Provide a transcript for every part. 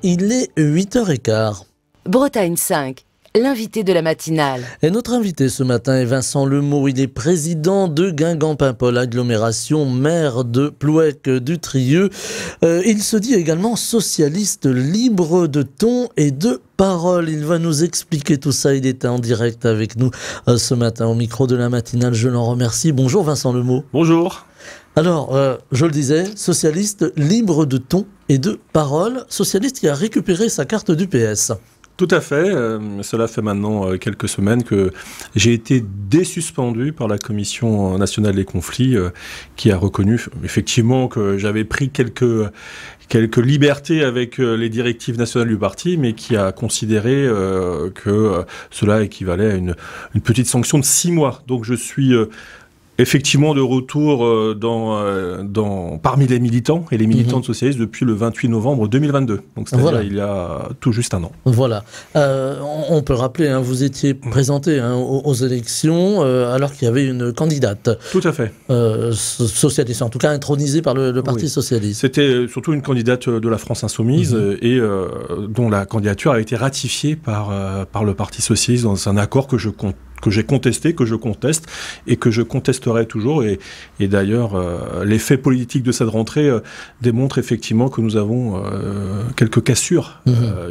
Il est 8h15. Bretagne 5, l'invité de la matinale. Et notre invité ce matin est Vincent Lemot. Il est président de Guingamp-Paimpol Agglomération, maire de Plouec-du-Trieux. Il se dit également socialiste libre de ton et de parole. Il va nous expliquer tout ça. Il était en direct avec nous ce matin au micro de la matinale. Je l'en remercie. Bonjour Vincent Lemot. Bonjour. Alors, je le disais, socialiste libre de ton et de parole. Socialiste qui a récupéré sa carte du PS. Tout à fait. Cela fait maintenant quelques semaines que j'ai été désuspendu par la Commission nationale des conflits qui a reconnu effectivement que j'avais pris quelques libertés avec les directives nationales du parti, mais qui a considéré que cela équivalait à une petite sanction de 6 mois. Donc je suis effectivement de retour parmi les militants et les militantes socialistes depuis le 28 novembre 2022. Donc c'est-à-dire il y a tout juste un an. Voilà. On peut rappeler, vous étiez présenté aux élections alors qu'il y avait une candidate. Tout à fait. Socialiste, en tout cas intronisée par le Parti socialiste. C'était surtout une candidate de la France insoumise et dont la candidature a été ratifiée par le Parti socialiste dans un accord que j'ai contesté, que je conteste et que je contesterai toujours. Et d'ailleurs, les faits politiques de cette rentrée démontrent effectivement que nous avons quelques cassures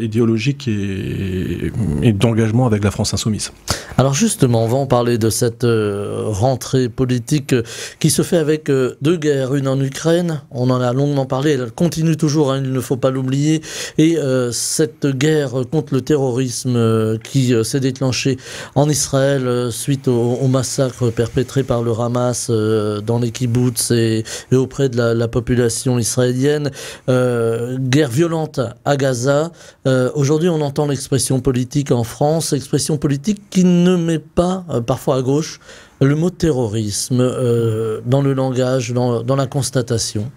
idéologiques et d'engagement avec la France insoumise. Alors justement, on va en parler de cette rentrée politique qui se fait avec deux guerres, une en Ukraine, on en a longuement parlé, elle continue toujours, il ne faut pas l'oublier, et cette guerre contre le terrorisme qui s'est déclenchée en Israël suite au massacre perpétré par le Hamas dans les kibboutz et auprès de la population israélienne. Guerre violente à Gaza. Aujourd'hui, on entend l'expression politique en France, expression politique qui ne met pas, parfois à gauche, le mot terrorisme dans le langage, dans la constatation.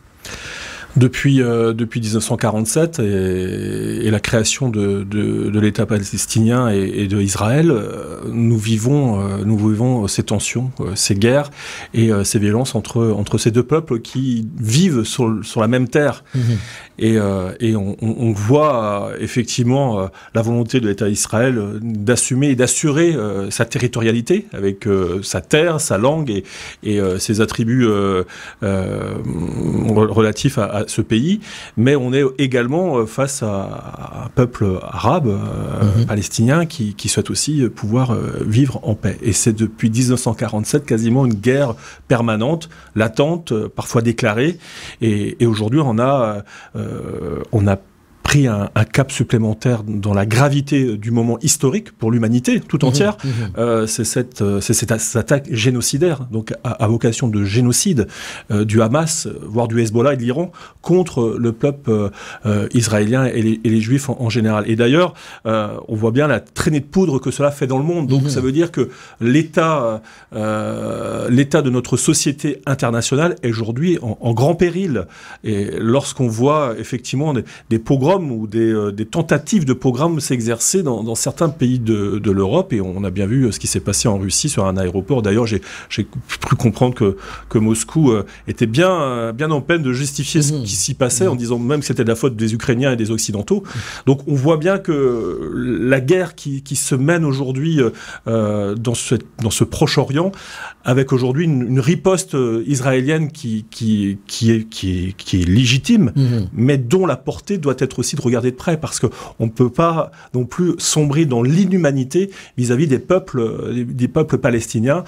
Depuis 1947 et la création de l'État palestinien et de Israël, nous vivons ces tensions, ces guerres et ces violences entre ces deux peuples qui vivent sur la même terre. Et on voit effectivement la volonté de l'État d'Israël d'assumer et d'assurer sa territorialité avec sa terre, sa langue et ses attributs relatifs à ce pays, mais on est également face à un peuple arabe, palestinien, qui souhaite aussi pouvoir vivre en paix. Et c'est depuis 1947 quasiment une guerre permanente, latente, parfois déclarée, et aujourd'hui on a pris un cap supplémentaire dans la gravité du moment historique pour l'humanité tout entière. C'est cette attaque génocidaire, donc à vocation de génocide du Hamas, voire du Hezbollah et de l'Iran, contre le peuple israélien et les Juifs en général. Et d'ailleurs, on voit bien la traînée de poudre que cela fait dans le monde. Donc ça veut dire que l'état de notre société internationale est aujourd'hui en grand péril. Et lorsqu'on voit effectivement des pogroms ou des tentatives de pogroms s'exercer dans certains pays de l'Europe, et on a bien vu ce qui s'est passé en Russie sur un aéroport. D'ailleurs, j'ai cru comprendre que Moscou était bien en peine de justifier ce qui s'y passait, en disant même que c'était de la faute des Ukrainiens et des Occidentaux. Donc on voit bien que la guerre qui se mène aujourd'hui dans ce Proche-Orient, avec aujourd'hui une riposte israélienne qui est légitime, mais dont la portée doit être aussi de regarder de près, parce qu'on ne peut pas non plus sombrer dans l'inhumanité vis-à-vis des peuples palestiniens,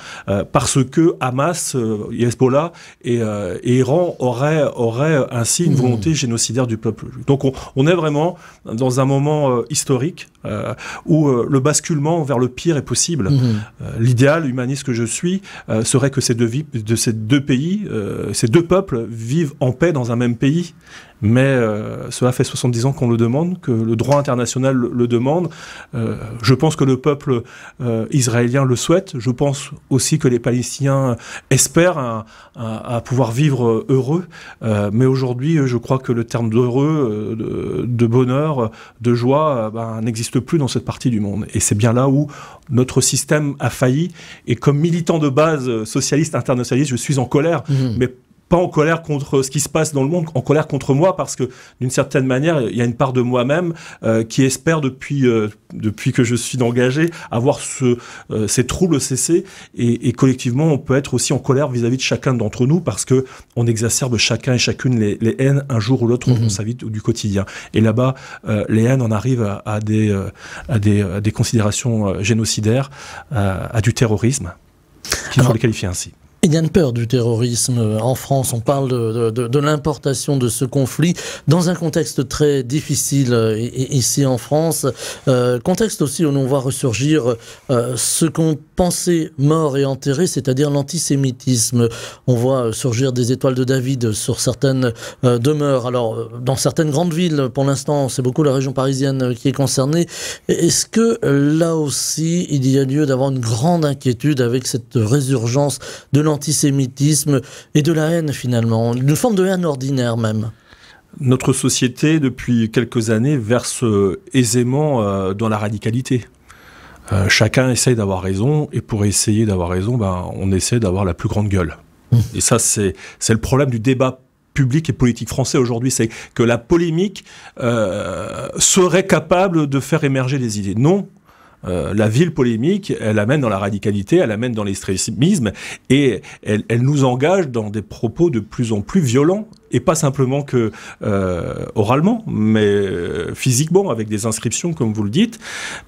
parce que Hamas, Hezbollah et Iran auraient ainsi une volonté génocidaire du peuple juif. Donc on est vraiment dans un moment historique où le basculement vers le pire est possible. L'idéal humaniste que je suis serait que ces deux peuples vivent en paix dans un même pays. Mais cela fait 70 ans qu'on le demande, que le droit international le demande. Je pense que le peuple israélien le souhaite. Je pense aussi que les Palestiniens espèrent à pouvoir vivre heureux. Mais aujourd'hui, je crois que le terme d'heureux, de bonheur, de joie, n'existe plus dans cette partie du monde. Et c'est bien là où notre système a failli. Et comme militant de base socialiste, internationaliste, je suis en colère. Mais pas en colère contre ce qui se passe dans le monde, en colère contre moi, parce que d'une certaine manière, il y a une part de moi-même qui espère depuis que je suis engagé à voir ces troubles cesser, et collectivement, on peut être aussi en colère vis-à-vis de chacun d'entre nous, parce que on exacerbe chacun et chacune les haines un jour ou l'autre dans sa vie du quotidien. Et là-bas, les haines en arrivent à des considérations génocidaires, à du terrorisme, qu'il faut les qualifier ainsi. Il y a une peur du terrorisme en France. On parle de l'importation de ce conflit dans un contexte très difficile ici en France. Contexte aussi où l'on voit ressurgir ce qu'on pensait mort et enterré, c'est-à-dire l'antisémitisme. On voit surgir des étoiles de David sur certaines demeures. Alors, dans certaines grandes villes, pour l'instant, c'est beaucoup la région parisienne qui est concernée. Est-ce que là aussi, il y a lieu d'avoir une grande inquiétude avec cette résurgence de l'antisémitisme et de la haine, finalement, une forme de haine ordinaire même? Notre société, depuis quelques années, verse aisément dans la radicalité. Chacun essaye d'avoir raison, et pour essayer d'avoir raison, on essaie d'avoir la plus grande gueule. Et ça, c'est le problème du débat public et politique français aujourd'hui, c'est que la polémique serait capable de faire émerger des idées. Non. La ville polémique, elle amène dans la radicalité, elle amène dans l'extrémisme, et elle nous engage dans des propos de plus en plus violents, et pas simplement que oralement, mais physiquement, avec des inscriptions, comme vous le dites,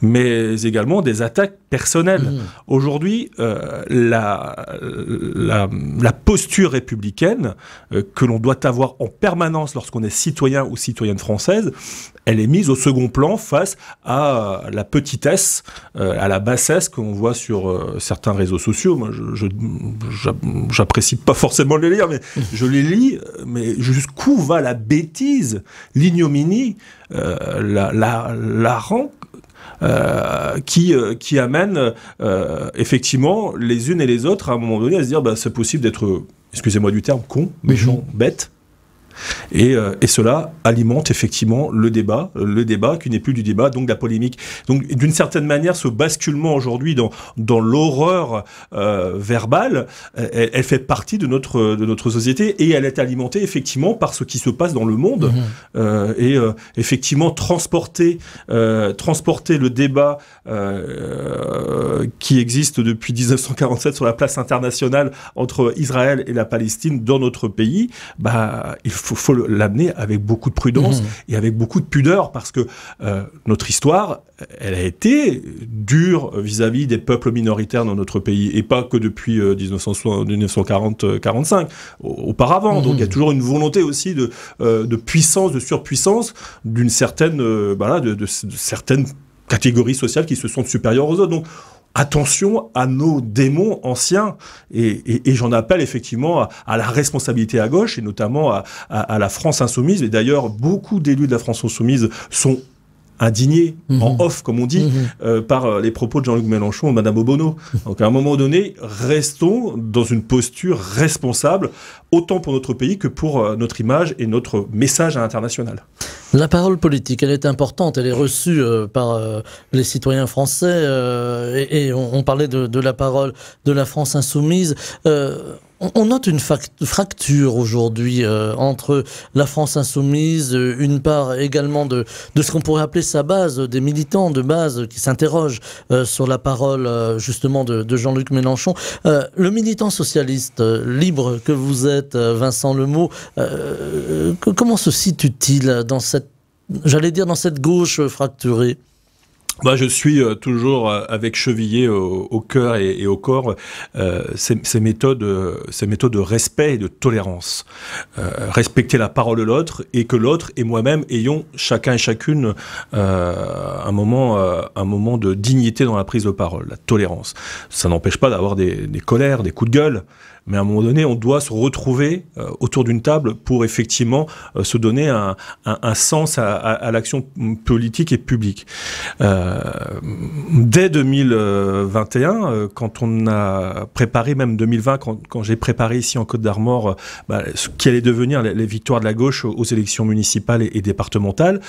mais également des attaques personnelles. Aujourd'hui, la posture républicaine que l'on doit avoir en permanence lorsqu'on est citoyen ou citoyenne française, elle est mise au second plan face à la petitesse, à la bassesse qu'on voit sur certains réseaux sociaux. Moi, j'apprécie pas forcément les lire, mais je les lis, mais jusqu'où va la bêtise, l'ignominie, la ranque, qui amène effectivement les unes et les autres à un moment donné à se dire c'est possible d'être, excusez-moi du terme, con, méchant, bête. Et cela alimente effectivement le débat qui n'est plus du débat, donc de la polémique. Donc d'une certaine manière, ce basculement aujourd'hui dans l'horreur verbale, elle fait partie de notre société, et elle est alimentée effectivement par ce qui se passe dans le monde. Et effectivement transporter le débat qui existe depuis 1947 sur la place internationale entre Israël et la Palestine dans notre pays, il faut l'amener avec beaucoup de prudence et avec beaucoup de pudeur, parce que notre histoire, elle a été dure vis-à-vis des peuples minoritaires dans notre pays, et pas que depuis 1940-45, auparavant. Donc il y a toujours une volonté aussi de puissance, de surpuissance d'une certaine, de certaines catégories sociales qui se sentent supérieures aux autres. Donc attention à nos démons anciens, et j'en appelle effectivement à la responsabilité à gauche, et notamment à la France insoumise. Et d'ailleurs, beaucoup d'élus de la France insoumise sont indignés, en off, comme on dit, par les propos de Jean-Luc Mélenchon et Madame Obono. Donc à un moment donné, restons dans une posture responsable, autant pour notre pays que pour notre image et notre message à l'international. La parole politique, elle est importante, elle est reçue par les citoyens français, et on parlait de la parole de la France insoumise. On note une fracture aujourd'hui entre la France insoumise, une part également de ce qu'on pourrait appeler sa base, des militants de base qui s'interrogent sur la parole justement de Jean-Luc Mélenchon. Le militant socialiste libre que vous êtes, Vincent Lemot, comment se situe-t-il dans cette gauche fracturée? Je suis toujours avec chevillé au cœur et au corps ces méthodes de respect et de tolérance. Respecter la parole de l'autre, et que l'autre et moi-même ayons chacun et chacune un moment de dignité dans la prise de parole, la tolérance. Ça n'empêche pas d'avoir des colères, des coups de gueule, mais à un moment donné, on doit se retrouver autour d'une table pour effectivement se donner un sens à l'action politique et publique. Dès 2021, quand on a préparé, même 2020, quand j'ai préparé ici en Côte d'Armor ce qui allait devenir les victoires de la gauche aux élections municipales et départementales,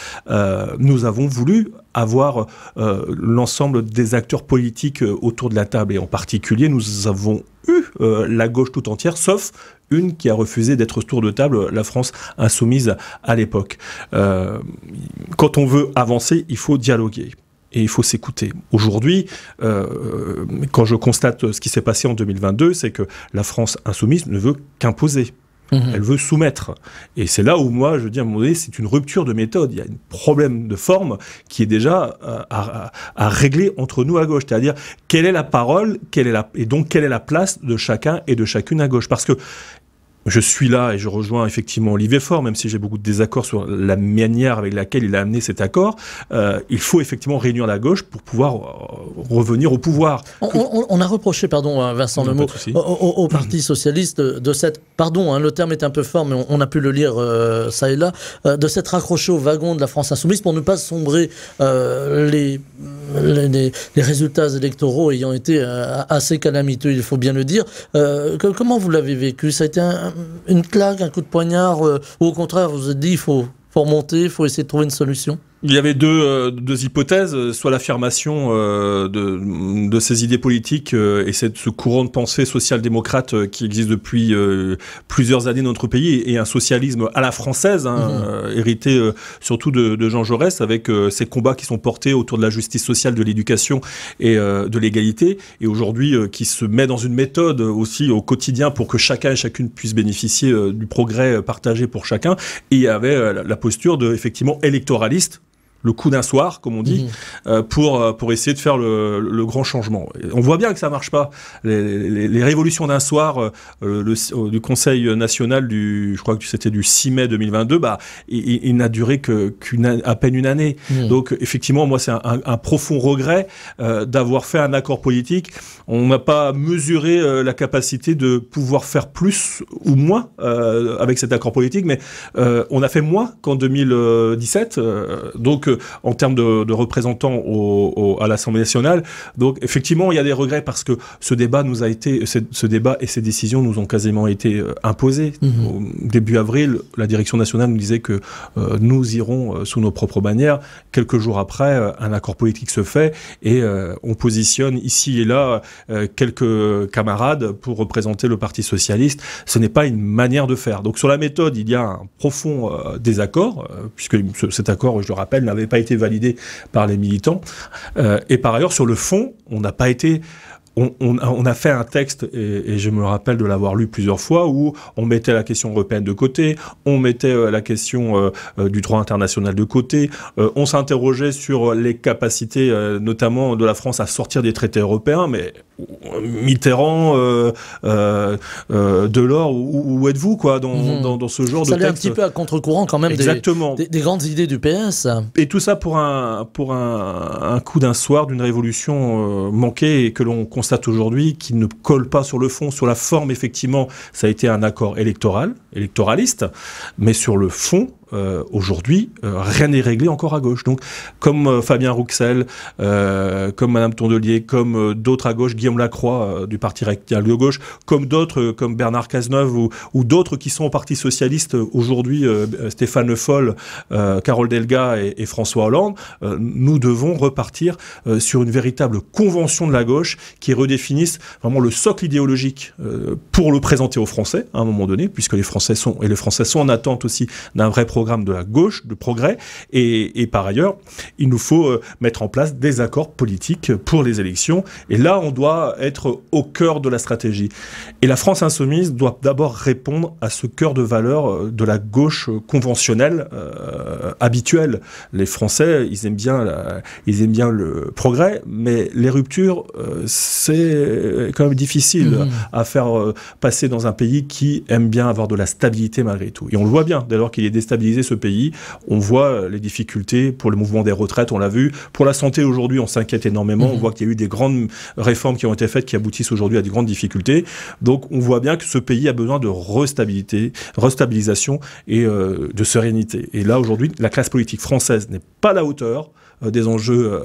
nous avons voulu avoir l'ensemble des acteurs politiques autour de la table, et en particulier nous avons eu la gauche tout entière, sauf une qui a refusé d'être tour de table, la France insoumise à l'époque. Quand on veut avancer, il faut dialoguer. Et il faut s'écouter. Aujourd'hui, quand je constate ce qui s'est passé en 2022, c'est que la France insoumise ne veut qu'imposer. Elle veut soumettre. Et c'est là où moi, je dis à un moment donné, c'est une rupture de méthode. Il y a un problème de forme qui est déjà à régler entre nous à gauche. C'est-à-dire, quelle est la parole, et donc quelle est la place de chacun et de chacune à gauche. Parce que je suis là et je rejoins effectivement Olivier Faure, même si j'ai beaucoup de désaccords sur la manière avec laquelle il a amené cet accord. Il faut effectivement réunir la gauche pour pouvoir revenir au pouvoir. On a reproché, pardon Vincent Lemot, au Parti Socialiste de cette, pardon, le terme est un peu fort, mais on a pu le lire ça et là, de s'être raccroché au wagon de la France Insoumise pour ne pas sombrer les résultats électoraux ayant été assez calamiteux, il faut bien le dire. Comment vous l'avez vécu? Ça a été une claque, un coup de poignard, ou au contraire, vous vous êtes dit, il faut remonter, il faut essayer de trouver une solution? Il y avait deux hypothèses, soit l'affirmation de ces idées politiques et ce courant de pensée social-démocrate qui existe depuis plusieurs années dans notre pays, et un socialisme à la française, hérité surtout de Jean Jaurès, avec ces combats qui sont portés autour de la justice sociale, de l'éducation et de l'égalité, et aujourd'hui qui se met dans une méthode aussi au quotidien pour que chacun et chacune puisse bénéficier du progrès partagé pour chacun. Et il y avait la posture effectivement électoraliste, le coup d'un soir, comme on dit, pour essayer de faire le grand changement. Et on voit bien que ça marche pas. Les révolutions d'un soir du Conseil national je crois que c'était du 6 mai 2022, il n'a duré qu'à peine une année. Donc effectivement, moi c'est un profond regret d'avoir fait un accord politique. On n'a pas mesuré la capacité de pouvoir faire plus ou moins avec cet accord politique, mais on a fait moins qu'en 2017. Donc en termes de représentants à l'Assemblée nationale. Donc effectivement, il y a des regrets parce que ce débat et ces décisions nous ont quasiment été imposées. Au début avril, la direction nationale nous disait que nous irons sous nos propres bannières. Quelques jours après, un accord politique se fait et on positionne ici et là quelques camarades pour représenter le Parti socialiste. Ce n'est pas une manière de faire. Donc sur la méthode, il y a un profond désaccord, puisque cet accord, je le rappelle, n'avait pas été validé par les militants. Et par ailleurs, sur le fond, on n'a pas été... On a fait un texte, et je me rappelle de l'avoir lu plusieurs fois, où on mettait la question européenne de côté, on mettait la question du droit international de côté, on s'interrogeait sur les capacités, notamment de la France, à sortir des traités européens, mais Mitterrand, Delors, où êtes-vous quoi, dans ce genre de texte? Ça allait un petit peu à contre-courant quand même des grandes idées du PS. Et tout ça pour un coup d'un soir, d'une révolution manquée, et que l'on constate aujourd'hui qui ne colle pas sur le fond. Sur la forme, effectivement, ça a été un accord électoraliste, mais sur le fond, aujourd'hui, rien n'est réglé encore à gauche. Donc, comme Fabien Rouxel, comme Madame Tondelier, comme d'autres à gauche, Guillaume Lacroix du Parti radical de gauche, comme d'autres, comme Bernard Cazeneuve ou d'autres qui sont au Parti socialiste aujourd'hui, Stéphane Le Foll, Carole Delga et François Hollande, nous devons repartir sur une véritable convention de la gauche qui redéfinisse vraiment le socle idéologique pour le présenter aux Français à un moment donné, puisque les Français sont en attente aussi d'un vrai programme de la gauche, de progrès, et par ailleurs, il nous faut mettre en place des accords politiques pour les élections, et là, on doit être au cœur de la stratégie. Et la France insoumise doit d'abord répondre à ce cœur de valeur de la gauche conventionnelle, habituelle. Les Français, ils aiment bien le progrès, mais les ruptures, c'est quand même difficile à faire passer dans un pays qui aime bien avoir de la stabilité malgré tout. Et on le voit bien, dès lors qu'il est déstabilisé ce pays, on voit les difficultés pour le mouvement des retraites, on l'a vu. Pour la santé aujourd'hui, on s'inquiète énormément. On voit qu'il y a eu des grandes réformes qui ont été faites qui aboutissent aujourd'hui à des grandes difficultés. Donc on voit bien que ce pays a besoin de restabilisation et de sérénité. Et là aujourd'hui, la classe politique française n'est pas à la hauteur des enjeux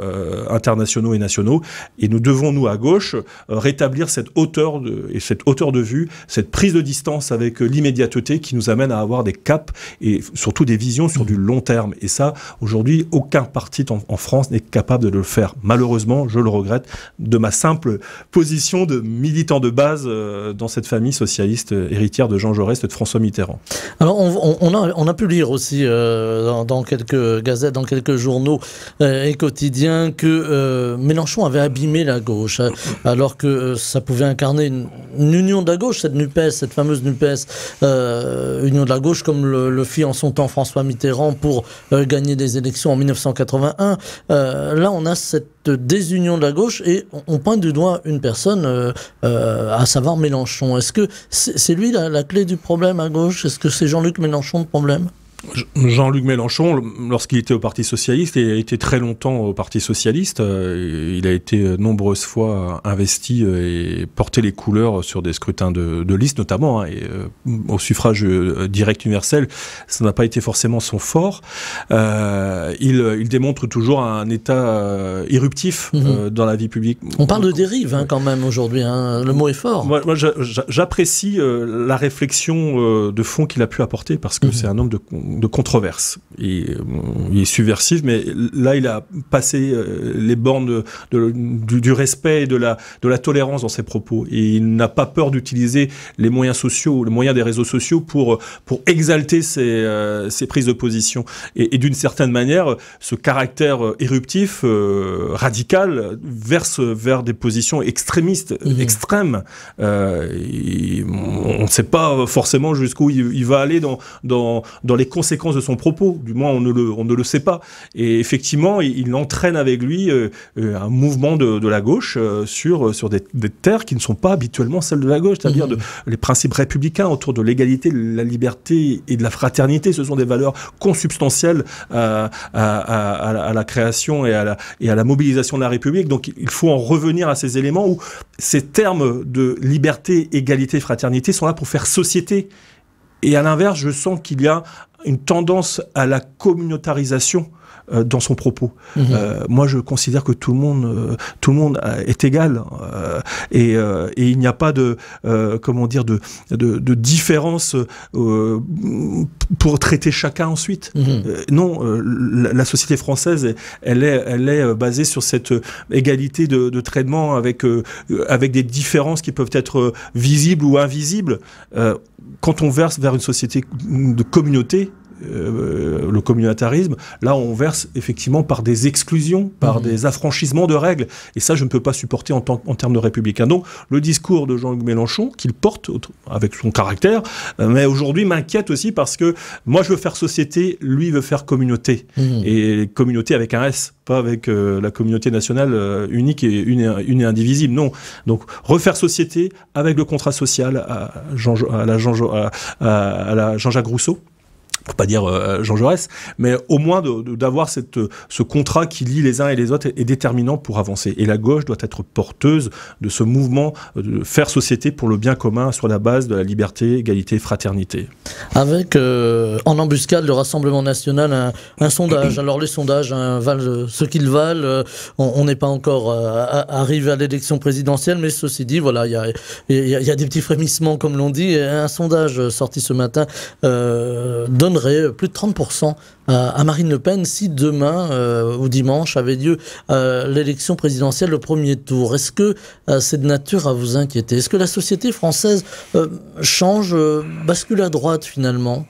internationaux et nationaux, et nous devons, nous, à gauche, rétablir cette hauteur de vue, cette prise de distance avec l'immédiateté qui nous amène à avoir des caps et surtout surtout des visions sur du long terme. Et ça, aujourd'hui, aucun parti en France n'est capable de le faire. Malheureusement, je le regrette, de ma simple position de militant de base dans cette famille socialiste héritière de Jean Jaurès et de François Mitterrand. Alors, on a pu lire aussi dans quelques gazettes, dans quelques journaux et quotidiens que Mélenchon avait abîmé la gauche, alors que ça pouvait incarner une union de la gauche, cette NUPES, cette fameuse NUPES, union de la gauche, comme le fit en son temps François Mitterrand pour gagner des élections en 1981. Là, on a cette désunion de la gauche et on pointe du doigt une personne, à savoir Mélenchon. Est-ce que c'est lui la clé du problème à gauche? Est-ce que c'est Jean-Luc Mélenchon le problème? Jean-Luc Mélenchon, lorsqu'il était au Parti Socialiste, il a été très longtemps au Parti Socialiste. Il a été nombreuses fois investi et porté les couleurs sur des scrutins de liste notamment. Et au suffrage direct universel, ça n'a pas été forcément son fort. Il démontre toujours un état éruptif dans la vie publique. On parle de dérive quand même aujourd'hui, le mot est fort. Moi j'apprécie la réflexion de fond qu'il a pu apporter parce que c'est un homme de controverse. Il est subversif, mais là, il a passé les bornes du respect et de la tolérance dans ses propos. Et il n'a pas peur d'utiliser les moyens sociaux, les moyens des réseaux sociaux pour exalter ses prises de position. Et d'une certaine manière, ce caractère éruptif, radical, verse vers des positions extrémistes, extrêmes. On ne sait pas forcément jusqu'où il va aller dans les conséquences de son propos, du moins on ne le sait pas. Et effectivement, il entraîne avec lui un mouvement de la gauche sur des terres qui ne sont pas habituellement celles de la gauche, c'est-à-dire les principes républicains autour de l'égalité, de la liberté et de la fraternité. Ce sont des valeurs consubstantielles à la création et à la mobilisation de la République. Donc il faut en revenir à ces éléments où ces termes de liberté, égalité, fraternité sont là pour faire société. Et à l'inverse, je sens qu'il y a une tendance à la communautarisation dans son propos. Moi, je considère que tout le monde est égal et il n'y a pas de différence pour traiter chacun ensuite. Non, la société française, elle est basée sur cette égalité de traitement avec des différences qui peuvent être visibles ou invisibles. Quand on verse vers une société de communauté, le communautarisme, là on verse effectivement par des exclusions, par des affranchissements de règles, et ça je ne peux pas supporter en termes de républicain. Donc le discours de Jean-Luc Mélenchon, qu'il porte avec son caractère, mais aujourd'hui m'inquiète aussi parce que moi je veux faire société, lui veut faire communauté, et communauté avec un S, pas avec la communauté nationale unique et une et indivisible, non. Donc refaire société avec le contrat social à la Jean-Jacques Rousseau. Faut pas dire Jean Jaurès, mais au moins d'avoir ce contrat qui lie les uns et les autres est déterminant pour avancer. Et la gauche doit être porteuse de ce mouvement de faire société pour le bien commun sur la base de la liberté, égalité, fraternité. Avec en embuscade le Rassemblement national un sondage. Alors les sondages valent ce qu'ils valent. On n'est pas encore arrivé à l'élection présidentielle, mais ceci dit, voilà, il y a des petits frémissements comme l'on dit. Un sondage sorti ce matin donnerait plus de 30% à Marine Le Pen si demain ou dimanche avait lieu l'élection présidentielle, le premier tour. Est-ce que c'est de nature à vous inquiéter? Est-ce que la société française change, bascule à droite finalement?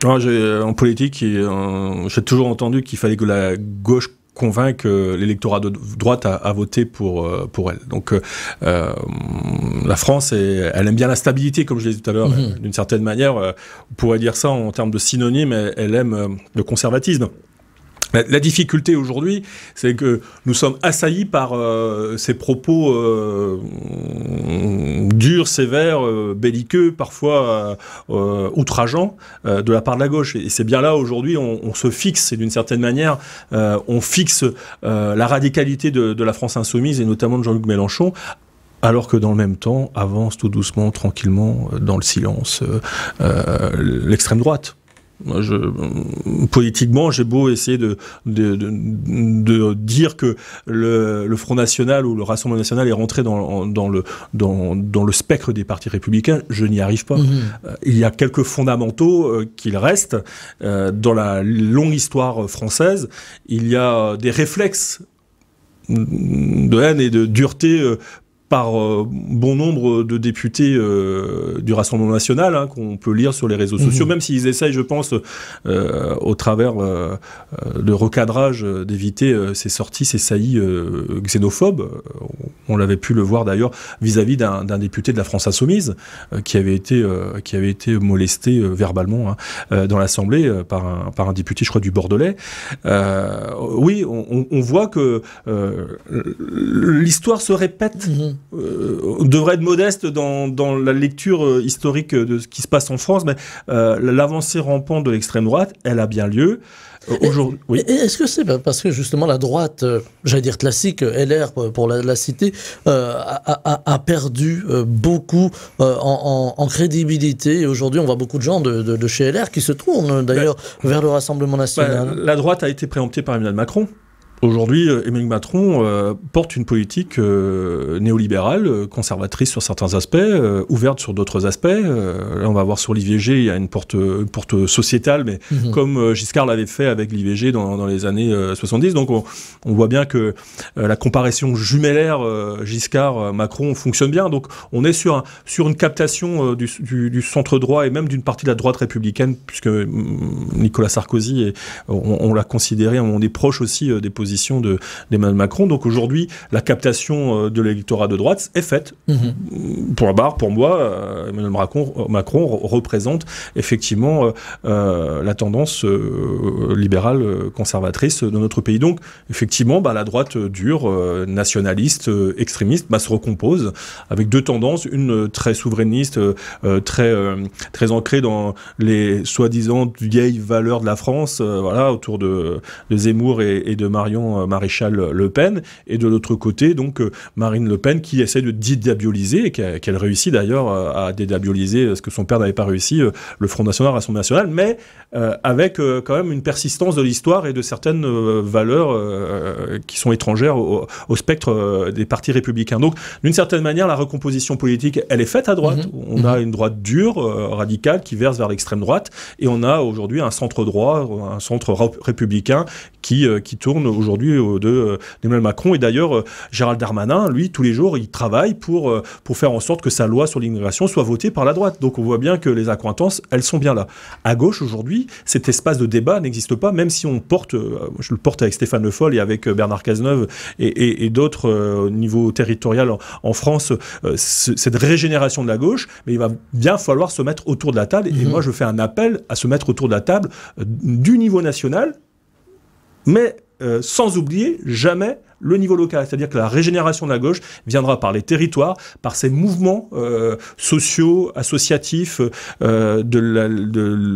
En politique, j'ai toujours entendu qu'il fallait que la gauche convainc l'électorat de droite à voter pour elle. Donc la France, elle aime bien la stabilité, comme je l'ai dit tout à l'heure. D'une certaine manière, on pourrait dire ça en termes de synonyme, elle aime le conservatisme. La difficulté aujourd'hui, c'est que nous sommes assaillis par ces propos durs, sévères, belliqueux, parfois outrageants de la part de la gauche. Et c'est bien là aujourd'hui, on se fixe, et d'une certaine manière, on fixe la radicalité de la France insoumise, et notamment de Jean-Luc Mélenchon, alors que dans le même temps, avance tout doucement, tranquillement, dans le silence, l'extrême droite. Moi, politiquement, j'ai beau essayer de dire que le Front National ou le Rassemblement National est rentré dans le spectre des partis républicains, je n'y arrive pas. Il y a quelques fondamentaux qu'il reste. Dans la longue histoire française, il y a des réflexes de haine et de dureté par bon nombre de députés du Rassemblement National, hein, qu'on peut lire sur les réseaux sociaux, même s'ils essayent, je pense, au travers de recadrage, d'éviter ces sorties, ces saillies xénophobes. On l'avait pu le voir d'ailleurs vis-à-vis d'un député de la France Insoumise qui avait été molesté verbalement dans l'Assemblée par un député, je crois, du Bordelais. Oui, on voit que l'histoire se répète. Devrait être modeste dans la lecture historique de ce qui se passe en France, mais l'avancée rampante de l'extrême droite, elle a bien lieu. Aujourd'hui, oui. Est-ce que c'est parce que justement la droite, j'allais dire classique, LR pour la cité, a perdu beaucoup en crédibilité, et aujourd'hui on voit beaucoup de gens de chez LR qui se tournent d'ailleurs vers le Rassemblement National. La droite a été préemptée par Emmanuel Macron. Aujourd'hui, Emmanuel Macron porte une politique néolibérale, conservatrice sur certains aspects, ouverte sur d'autres aspects. Là, on va voir sur l'IVG, il y a une porte sociétale, mais comme Giscard l'avait fait avec l'IVG dans les années 70. Donc, on voit bien que la comparaison jumellaire Giscard-Macron fonctionne bien. Donc, on est sur une captation du centre droit et même d'une partie de la droite républicaine, puisque Nicolas Sarkozy, on l'a considéré, on est proche aussi des positions d'Emmanuel Macron. Donc aujourd'hui, la captation de l'électorat de droite est faite. Pour moi, Emmanuel Macron représente effectivement la tendance libérale conservatrice de notre pays. Donc effectivement, la droite dure, nationaliste, extrémiste, se recompose avec deux tendances, une très souverainiste, très ancrée dans les soi-disant vieilles valeurs de la France, autour de Zemmour et de Marion Maréchal Le Pen, et de l'autre côté, donc Marine Le Pen qui essaie de dédiaboliser, et qu'elle réussit d'ailleurs à dédiaboliser ce que son père n'avait pas réussi, le Front National, le Rassemblement National, mais avec quand même une persistance de l'histoire et de certaines valeurs qui sont étrangères au spectre des partis républicains. Donc, d'une certaine manière, la recomposition politique, elle est faite à droite. On a une droite dure, radicale, qui verse vers l'extrême droite, et on a aujourd'hui un centre droit, un centre républicain qui tourne aujourd'hui d'Emmanuel Macron. Et d'ailleurs, Gérald Darmanin, lui, tous les jours, il travaille pour faire en sorte que sa loi sur l'immigration soit votée par la droite. Donc on voit bien que les accointances, elles sont bien là. À gauche, aujourd'hui, cet espace de débat n'existe pas, même si on porte, je le porte avec Stéphane Le Foll et avec Bernard Cazeneuve et d'autres au niveau territorial en France, cette régénération de la gauche, mais il va bien falloir se mettre autour de la table. Et moi, je fais un appel à se mettre autour de la table du niveau national, mais sans oublier jamais le niveau local. C'est-à-dire que la régénération de la gauche viendra par les territoires, par ces mouvements sociaux, associatifs, de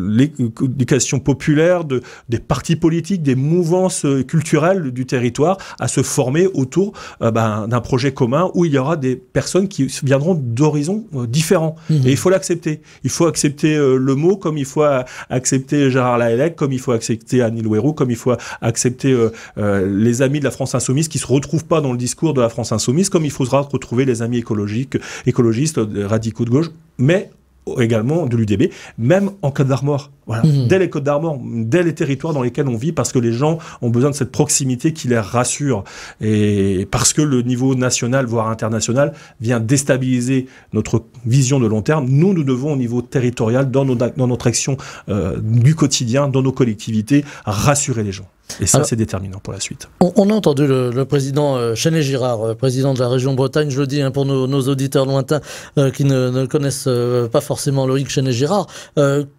l'éducation populaire, des partis politiques, des mouvances culturelles du territoire, à se former autour d'un projet commun où il y aura des personnes qui viendront d'horizons différents. Et il faut l'accepter. Il faut accepter le mot, comme il faut accepter Gérard Lahellec, comme il faut accepter Annie Louérou, comme il faut accepter les amis de la France Insoumise qui se retrouvent pas dans le discours de la France Insoumise, comme il faudra retrouver les amis écologistes, radicaux de gauche, mais également de l'UDB, même en Côte d'Armor. Voilà. Dès les Côtes d'Armor, dès les territoires dans lesquels on vit, parce que les gens ont besoin de cette proximité qui les rassure, et parce que le niveau national, voire international, vient déstabiliser notre vision de long terme. Nous devons au niveau territorial, dans notre action du quotidien, dans nos collectivités, rassurer les gens. Et ça, c'est déterminant pour la suite. On a entendu le président Chenet-Girard, président de la région Bretagne, je le dis pour nos auditeurs lointains qui ne connaissent pas forcément Loïc Chenet-Girard,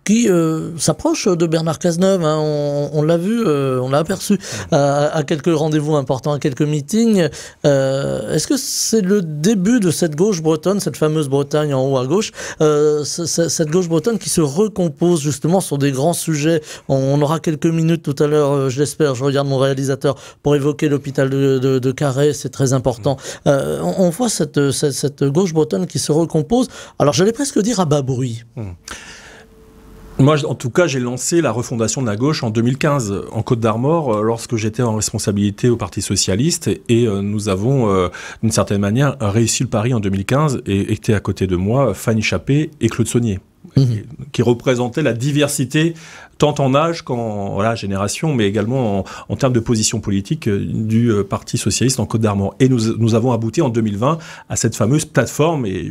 qui s'approche de Bernard Cazeneuve. On l'a vu, on l'a aperçu à quelques rendez-vous importants, à quelques meetings. Est-ce que c'est le début de cette gauche bretonne, cette fameuse Bretagne en haut à gauche, cette gauche bretonne qui se recompose justement sur des grands sujets? On aura quelques minutes tout à l'heure, je l'espère. Je regarde mon réalisateur pour évoquer l'hôpital de Carhaix, c'est très important. On voit cette gauche bretonne qui se recompose. Alors j'allais presque dire à bas bruit. Moi, en tout cas, j'ai lancé la refondation de la gauche en 2015 en Côte-d'Armor, lorsque j'étais en responsabilité au Parti socialiste, et nous avons, d'une certaine manière, réussi le pari en 2015, et étaient à côté de moi Fanny Chappé et Claude Saunier, qui représentaient la diversité tant en âge qu'en génération, mais également en termes de position politique du Parti socialiste en Côte-d'Armor. Et nous avons abouti en 2020 à cette fameuse plateforme, et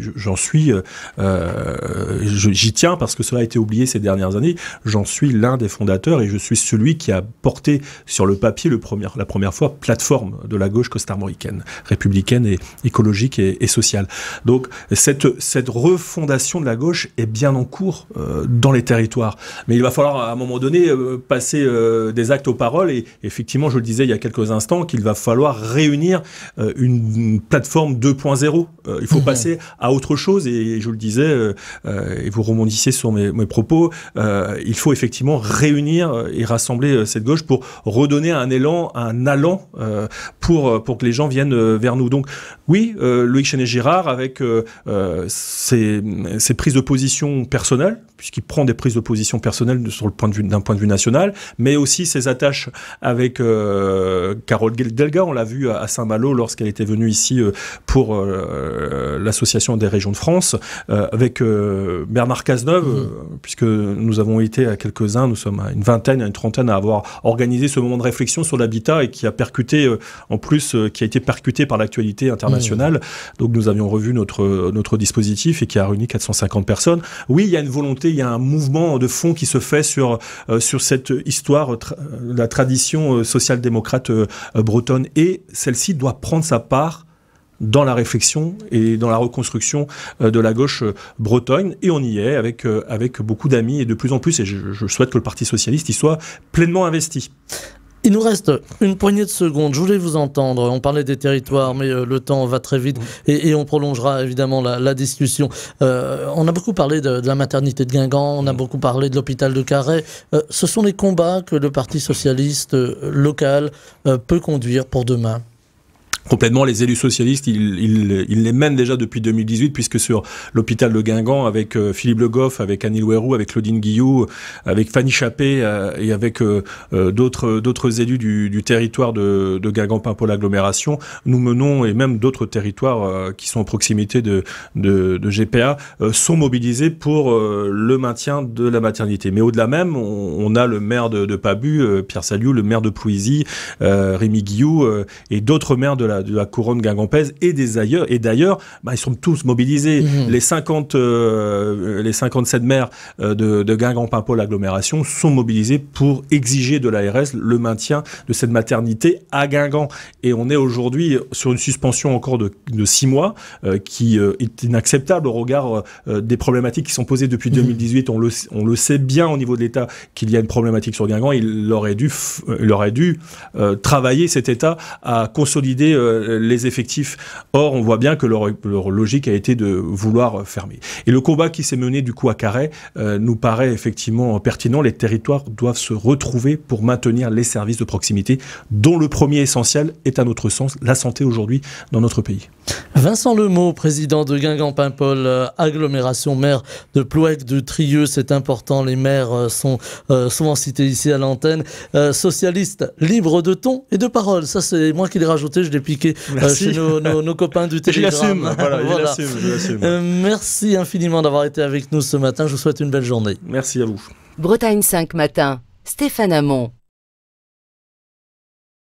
j'y tiens parce que cela a été oublié ces dernières années, j'en suis l'un des fondateurs, et je suis celui qui a porté sur le papier la première fois plateforme de la gauche costarmoricaine, républicaine et écologique et sociale. Donc cette refondation de la gauche est bien en cours dans les territoires. Mais il va falloir à un moment donné passer des actes aux paroles, et effectivement, je le disais il y a quelques instants, qu'il va falloir réunir une plateforme 2.0. Il faut passer à autre chose, et je le disais, et vous rebondissez sur mes propos, il faut effectivement réunir et rassembler cette gauche pour redonner un allant pour que les gens viennent vers nous. Donc oui, Loïc Chenet-Girard, avec ses prises de position personnelles, puisqu'il prend des prises de position personnelles d'un point de vue national, mais aussi ses attaches avec Carole Delga. On l'a vu à Saint-Malo lorsqu'elle était venue ici pour l'Association des régions de France, avec Bernard Cazeneuve, puisque nous avons été à quelques-uns, nous sommes à une vingtaine, à une trentaine à avoir organisé ce moment de réflexion sur l'habitat, et qui a percuté, en plus, qui a été percuté par l'actualité internationale. Donc nous avions revu notre dispositif, et qui a réuni 450 personnes. Oui, il y a une volonté, il y a un mouvement de fond qui se fait sur cette histoire, la tradition social-démocrate bretonne, et celle-ci doit prendre sa part dans la réflexion et dans la reconstruction de la gauche bretonne, et on y est avec beaucoup d'amis, et de plus en plus, et je souhaite que le Parti socialiste y soit pleinement investi. Il nous reste une poignée de secondes. Je voulais vous entendre. On parlait des territoires, mais le temps va très vite, et on prolongera évidemment la discussion. On a beaucoup parlé de la maternité de Guingamp, on a beaucoup parlé de l'hôpital de Carhaix. Ce sont les combats que le Parti socialiste local peut conduire pour demain. Complètement, les élus socialistes, ils les mènent déjà depuis 2018, puisque sur l'hôpital de Guingamp, avec Philippe Le Goff, avec Annie Louérou, avec Claudine Guillou, avec Fanny Chappé et avec d'autres élus du territoire de Guingamp-Paimpol agglomération, nous menons, et même d'autres territoires qui sont en proximité de GPA, sont mobilisés pour le maintien de la maternité. Mais au-delà même, on a le maire de Pabu, Pierre Saliou, le maire de Plouisy, Rémi Guillou, et d'autres maires de la couronne guingampaise, et d'ailleurs, ils sont tous mobilisés. Les 57 maires de Guingamp-Paimpol agglomération sont mobilisés pour exiger de l'ARS le maintien de cette maternité à Guingamp. Et on est aujourd'hui sur une suspension encore de 6 mois, qui est inacceptable au regard des problématiques qui sont posées depuis 2018. On le sait bien au niveau de l'État qu'il y a une problématique sur Guingamp. Il aurait dû travailler, cet État, à consolider les effectifs. Or, on voit bien que leur logique a été de vouloir fermer. Et le combat qui s'est mené du coup à Carhaix nous paraît effectivement pertinent. Les territoires doivent se retrouver pour maintenir les services de proximité, dont le premier essentiel est, à notre sens, la santé aujourd'hui dans notre pays. Vincent Lemot, président de Guingamp-Paimpol agglomération, maire de Plouec de Trieux, c'est important, les maires sont souvent cités ici à l'antenne. Socialiste, libre de ton et de parole, ça c'est moi qui l'ai rajouté, je l'ai piqué chez nos copains du Télégramme. Je l'assume. Merci infiniment d'avoir été avec nous ce matin, je vous souhaite une belle journée. Merci à vous. Bretagne 5 matin, Stéphane Hamon.